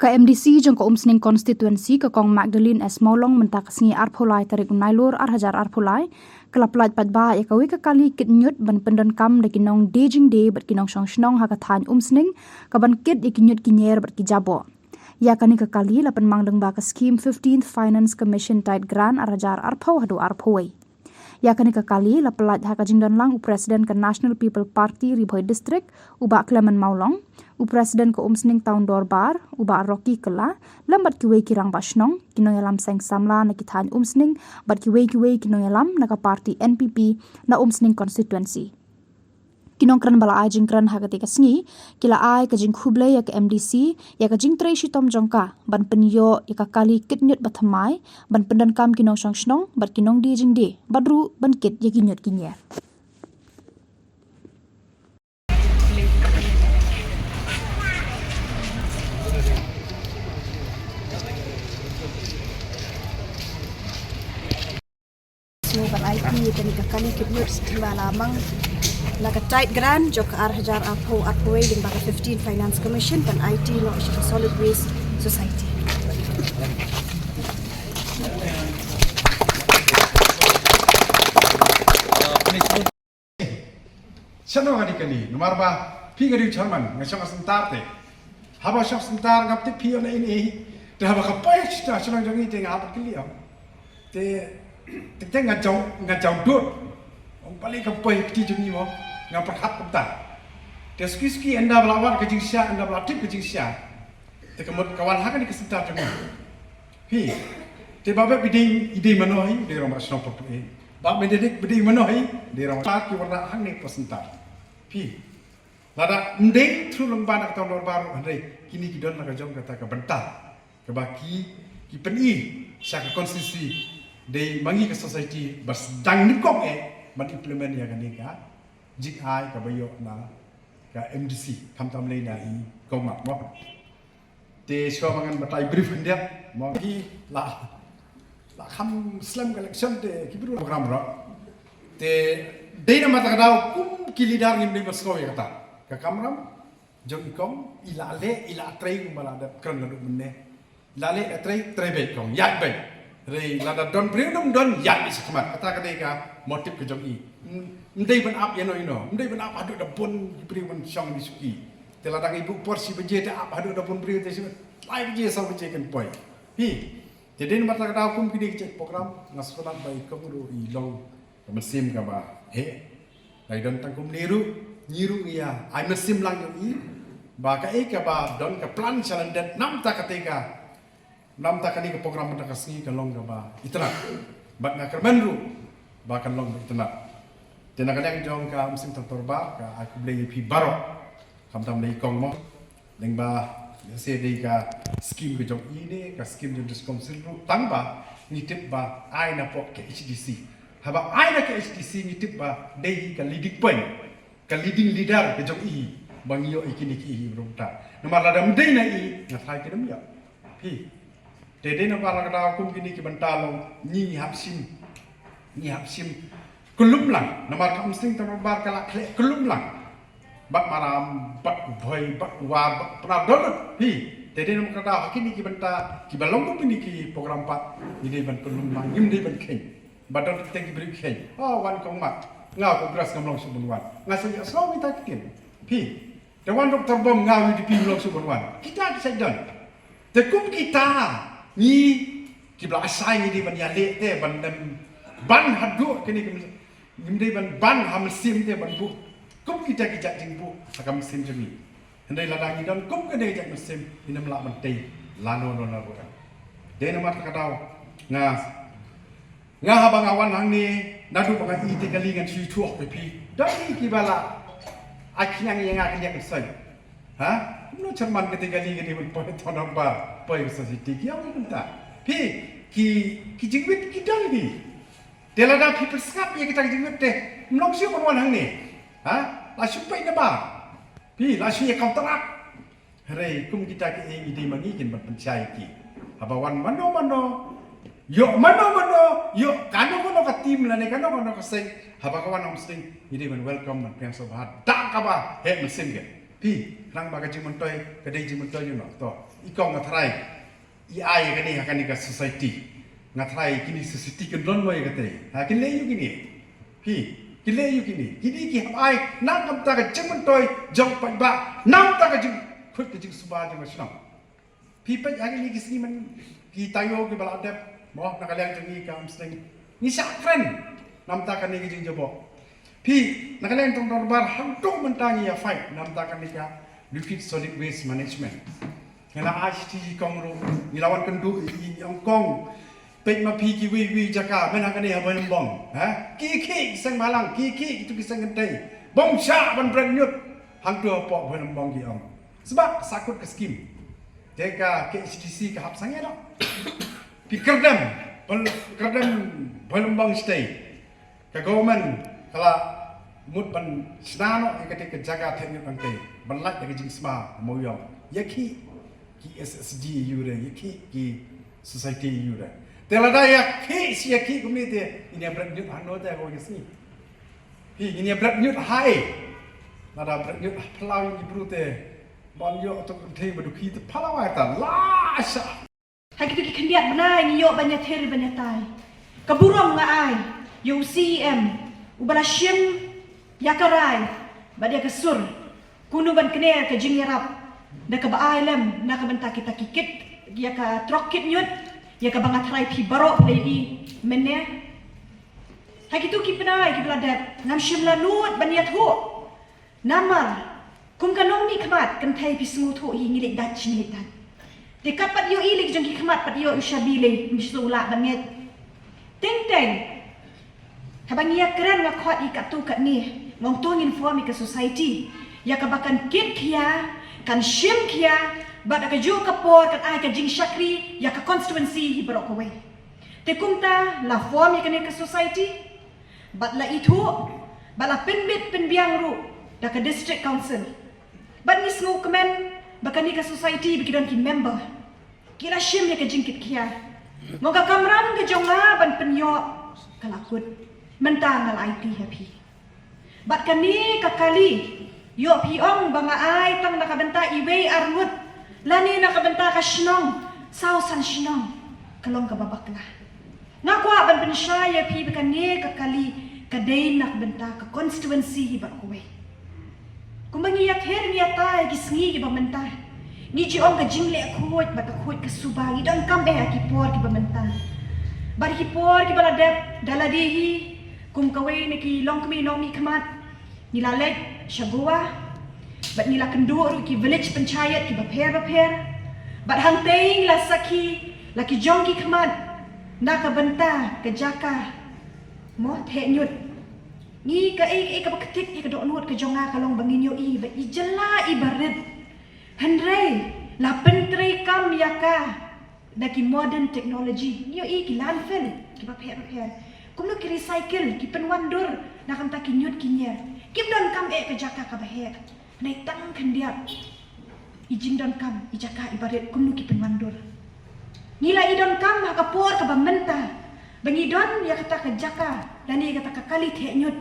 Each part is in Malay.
Ka MDC jong ka umsning constituency ka kong Magdalene S. Maulong mentak singi arpulai tarik unailur arhajar arpulai kelaplat patba ya kawi ka kali kit nyut ban pendan kam da kinong dejing de bat kinong shnong hakathan umsning ka ban kit ya kinyut kinyer bat kijabo. Ya kani ka kali lapan mangdeng ba ka scheme 15th Finance Commission tight grant arhajar arpau hadu arpawai. Ya kani ka kali lapelat hakajing dan lang Presiden ke National People Party Ribhoi District ubak Clement Maulong, Presiden ke umsning tahun Dorbar ubak Rocky Kela, lambat kiwe kirang basnong, kinong yalam seng samla na kithan umsning, bat kiwe kinong yalam na ka parti NPP na umsning constituency. Kinong kran bala ai jing kran hakati ka sngi kila ai ka jing khuble ya ka MDC ya ka jing treishi tom jongka ban penyo ya ka kali kitnyut bathamai ban pendan kam kinong shnong bat kinong di jing de badru ban kit ya kinyut kinyer. So ban IP tani ka kali kitnyut bala mang Laka tight grant jok arhajar arpo ling baka 15 Finance Commission pan IT no isha Solid Waste Society. Sano nga di kali nomor ba pigari charman nga siyang asentar te haba siyang asentar ngap te piyo na ini te haba ka payach ta siyang jangi te nga haba kili te nga jong dut ang paling ka pay ti jungi mo nga perhat pemta te ski anda belawat ke jingsya anda belatip ke jingsya te kemud kawan hakan di kesentar jangi hi te babe biding ide manohi de romba sno popre bab mededik biding manohi de romba ki warna hang ni pesentar hi lada ndeng thru lengban ak taw baru andre kini kidon naga jong kata ka benta ke baki ki peni sa ka konstitusi de mangi ke society bas dang nikok ban implement ya kan ka jik ai ka bayo na ka MDC kam tam le na i ko mak mo te so mangan batai brief ndia mo ki la kham slam collection te ki bru program ro te de na mata daw kum ki lidar ngim de basko ya kata ka kamram jong ikom ila trei mala da kran na du menne ila le trei be kong yak be re lada don priu don yak is khamat kata ka ka motif ke jong i ndai ban ap ya no ndai ban ap adu da pon priu ban song di suki te ladang ibu porsi beje ta ap adu da pon priu te lai beje sa beje kan poi hi te den mata ka kum ki de program ngasolat bai komru i long mesim ka ba he lai don tangkum nyiru ia ai mesim lang i ba ka ka ba don ka plan chalan det nam ta kateka nam ta kani ke program ta kasngi ka long ka ba itna bat na kermenru ba kan long itna tena kadang jong ka musim torba ka aku beli pi baro kam tam lei kong mo leng ba se dei ka scheme ke jong ini ka scheme jong diskom silru tangba nitip ba ai na pok ke HDC haba ai na ke HDC nitip ba dei ka leading point ka leading leader ke jong i bang yo ikini ki berumta nomor ladam dei na i ngathai ke dem ya pi dede na para kada kum kini ki bantalong ni hapsim kulum lang nomor ka umsting tanong bar kala kle kulum lang bak maram bak boy bak war bak pradon hi dede na kada kini ki banta ki balong kum kini ki program pat ni de ban kulum lang ngim de ban khen badon teng ki bri khen wan kong mat ngau ko gras ngamlong subun wan ngasoi aslo kita kitin hi the one doktor bom ngau di pi long subun wan kita sedon te kum kita ni ki bla sai ni di ban ya le te ban ban hadu kini ngimdei ban ham sim te ban bu kum kita jing bu akam sim jemi ndai ladang idon kum ke dei jak sim inam la man tei lano no na bukan de na mat kadau nga habang awan hang ni nadu bang i te kali ngan chi thuok pe pi dai ki bala akinyang yang akan yak sai ha no charman ke te kali ke ni pon ton ba poi society ki awi kunta pi ki jingwit ki dal ni Delada people skap ya kita jenggot teh mlong siu kon hang ni ha la supai na ba pi la siu kau terak hare kum kita ki ide mangi kin ban pencai ki abawan mano yo kano ka team la ne kano ka sing haba kawan om sing ide ban welcome man pian so bahad dak ka ba he mesin ke Pi rang baga jimuntoy kadai jimuntoy you know to ikong ngatrai ai kani hakani ka society ngatrai kini society kan don moy kate ha kini you gini pi kile you gini ki ai nang kam ta ka jimuntoy jong pa ba nang ta ka jim khut ka jing suba jing masnam pi pa agini kisni man ki tayo ki baladep mo nakaliang jangi ka amsteng ni sakren nam ta ka ni jing jobo pi nakaliang tong dorbar hangtong mentangi ya fight nam ta ka ni ka liquid solid waste management ngala HT kong ro ilawan kendu i Hongkong pek ma pi ki wi jaka men ka ni ha boy bong ha ki sang malang ki itu kisang gentai bong sha ban brand nyut hang tu po boy bong ki ong sebab sakut ke skim deka ke HTC ke hap sange no pi kerdem boy bong stay ke government kala mut ban snano ketika jaga teknik nanti banlak dari jing sma moyong yaki ki SSG you re yaki ki society you re telada yaki si yaki community ini brand new ano ta ko yasi ini brand new hai nada brand new pelau yang dibrute bon yo to te badu ki te pelau ta lasha hai kitu ki kendiat bana ngi yo banyak teri banyak tai kaburom nga ai yo CEM ubala shem yakarai badia kesur kunu ban kene ke jing yarap da ka baai lem na ka banta kita kikit ya ka trokit nyut ya ka bangat rai pi baro plei menne ha kitu ki penai ki bladat ngam shimla nut ban yat ho namar kum kanong ni khamat kan thai pi smu tho hi ngilik dat chinit dat de kapat yo ilik jong ki khamat pat yo ushabile misula ban net teng teng habangia keren ngakot ikatu kat ni ngong tungin formi ke society ya ka bakan kit kia kan shim kia bad ka ju kapor kan ai ka jing shakri ya ka constituency hi barok away te kumta la formi ke society bad la itu bala penbit penbiang ru da ka district council bad ni smu kemen bakan ni ka society bikidan ki member kila shim ya ka jing kit kia moga kamram ke jonga ban penyo kalakut mentang al IT happy bat kani kakali yo pi ong banga ai tang nakabenta iwe armut lani nakabenta ka shnong sao san shnong kalong ka babakla ngakwa ban pensyaya pi bekani kakali kadai nakabenta ka constituency hi bat kowe kumbangi yak her ni atai gisngi ki bamenta ni ji ong ka jingle khot bat khot ka subangi dan kam ki por ki bamenta bar ki por ki baladep daladihi kum kawai ni ki long kami long ni khamat nila lek shagua bat nila kendur ki village panchayat ki baper bat hangteng la saki la ki jong ki khamat na ka banta ka jaka mo the nyut ni ka ka baketik ka do nut ka jonga ka long bangin yo i ba i jala i barit handrei la pentrei kam yaka da ki modern technology yo i ki landfill ki baper kumno ki recycle ki penwandur na kam ta ki nyut ki nyer kim don kam ke jaka ka baher nei tang khandia ijin don kam i jaka ibaret kumno ki penwandur nila i don kam ha ka por ka bamenta bangi don ya kata ka jaka dan ni kata ka kali the nyut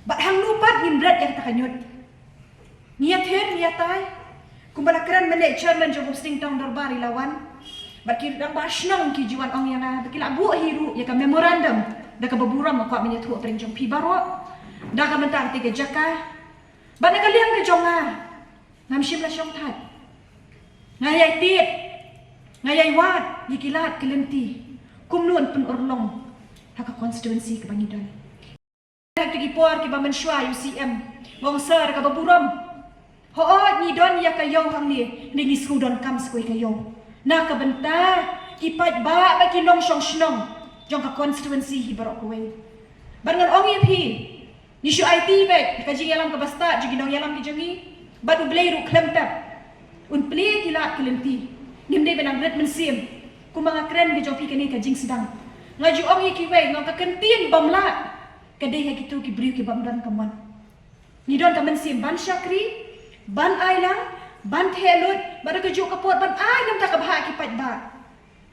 bat hang lupat ngin brat ya kata ka nyut niat her niatai kumbala kran mene chairman job sting tong darbar ilawan bakir dang basnong ki juan ong yang bakila bu hiru ya ka memorandum da ka baburam ko minya thu pring jong pi baro da ka mentang tiga jaka bana ka liang ka jonga ngam shim la shong that ngayai tiet ngayai wat yikilat kelenti kumnun pun orlong haka constituency ka bangidon hak tigi por ki bamen shwa UCM wong sir ka baburam ho ni don ya ka yo hang ni ni skudon kam skoi ka yo na ka benta ki pat ba ba ki nong shong shnong jong ka constituency hi barok kowe bangan ong pi ni shu IT bet ka jing yalam ka basta jing nong yalam ki jangi badu blay ru klemtap un play kila kelenti nimde benang red mensim ku mga kren ki jong pi kani ka jing sedang ngaju ong ki we ngong ka kentin bamla ka dei ha kitu ki briu ki bamdan kamon ni don ka mensim ban shakri ban ailang ban thelut badu ka ju ka pot ban ai nam ta ka bha ki pat ba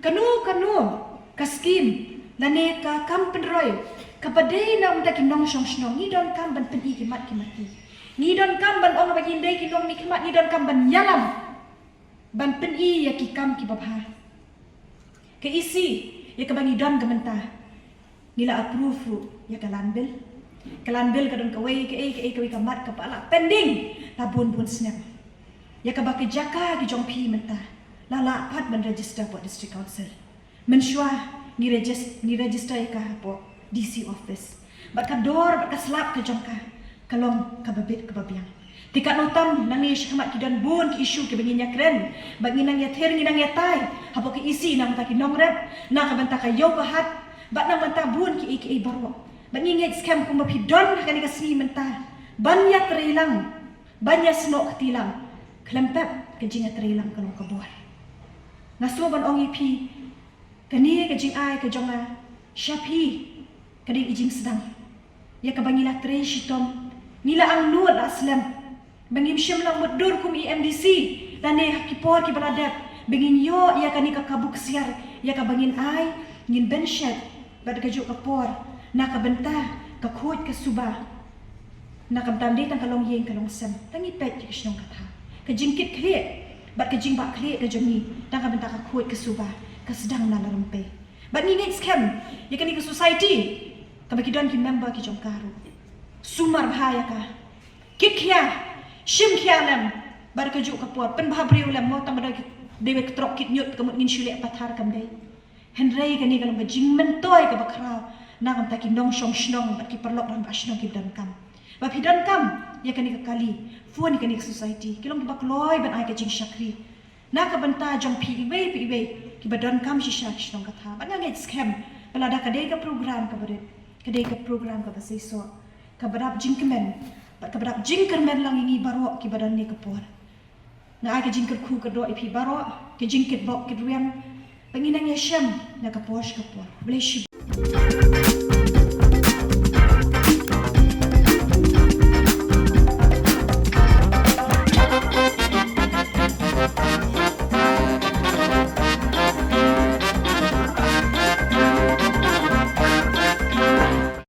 kanu ka skim lane ka kam penroy kapadai na unta ki nong shong shnong ni don kam ban pen i ki mat ki mati Ngidon kam ban ong bagi ndai ki nong ni khmat ngidon kam ban yalam. Ban pen I ya ki kam ki babha. Ke isi ya ke bangi don ke mentah. Nila approve ya ke lanbil. Ke lanbil ke don ke wei ke kamat kepala pending tabun pun snap. Ya ke baki jaka ki jong pi mentah. Lala pat men register buat district council. Mensyua ni register ya ke po DC office. Bat ka dor bat ka slap ke jong ka. Kalong ka babit ke babiang. Tikat notam nang ni syakmat ki dan bun ki isu ki bangin yakren. Bagi nang ya ter nang ya tai. Hapo ki isi nang ta ki nong rep. Nang ka banta ka yo bahat. Bat nang banta bun ki iki barwa. Bagi ngai scam kum bapi don ka ni ka sini mentah. Banyak terilang. Banyak senok ketilang. Kelempep ke jinga terilang kalong ka buar. Ngaso ban ong ipi. Kani ke jing ai ke jonga. Syapi. Kading ijing sedang. Ya ka bangila tre shitom. Nila ang nuat aslam. Bangim syam lang mudur kum IMDC. Lane hakipor ki baladap. Bangin yo ya kani ka kabuk siar. Ya ka bangin ai. Ngin benshet. Bad ka juk kapor. Na ka bentah. Ka kuat ka subah. Na ka bentandi tang kalong yeng kalong sem. Tangi pet ki kisnong kata. Ka jingkit kliat. Bad ka jing bak kliat ka jongi. Tang ka bentah ka kuat ka subah. Ka sedang na larempe. Bad ngingit scam. Ya kani ka society. Ka bagi don ki member ki jong karu. Sumar bahaya ka. Kit kia. Shim kia lem. Bar ka juk kapor. Pen baha beriu lem. Mau tambah lagi. Dewe ketrok kit nyut. Kamut ngin syulik pathar kam day. Henry ka ni kalong ka jing mentoy ka bakraw. Na kam taki nong syong shnong. Bat ki perlok ram ba shnong ki dan kam. Bap hidan kam. Ya ka ni ka kali. Fuan ka ni ka society. Kilong ki bakloy ban ay ka jing syakri. Na ka banta jong pi iwe. Ki badan kam shisha shnong katha. Bat nga ngait scam. Balada ka day ka program ka barit. Ka day ka program ka basiso. Kabarap jingkemen, kabarap jingkermen lang ini baro ki badan ni kapor. Na ay ka jingker ku kado ipi baro, ke jingkit bok ke ruang, panginang ya syam na kapor. Bless you.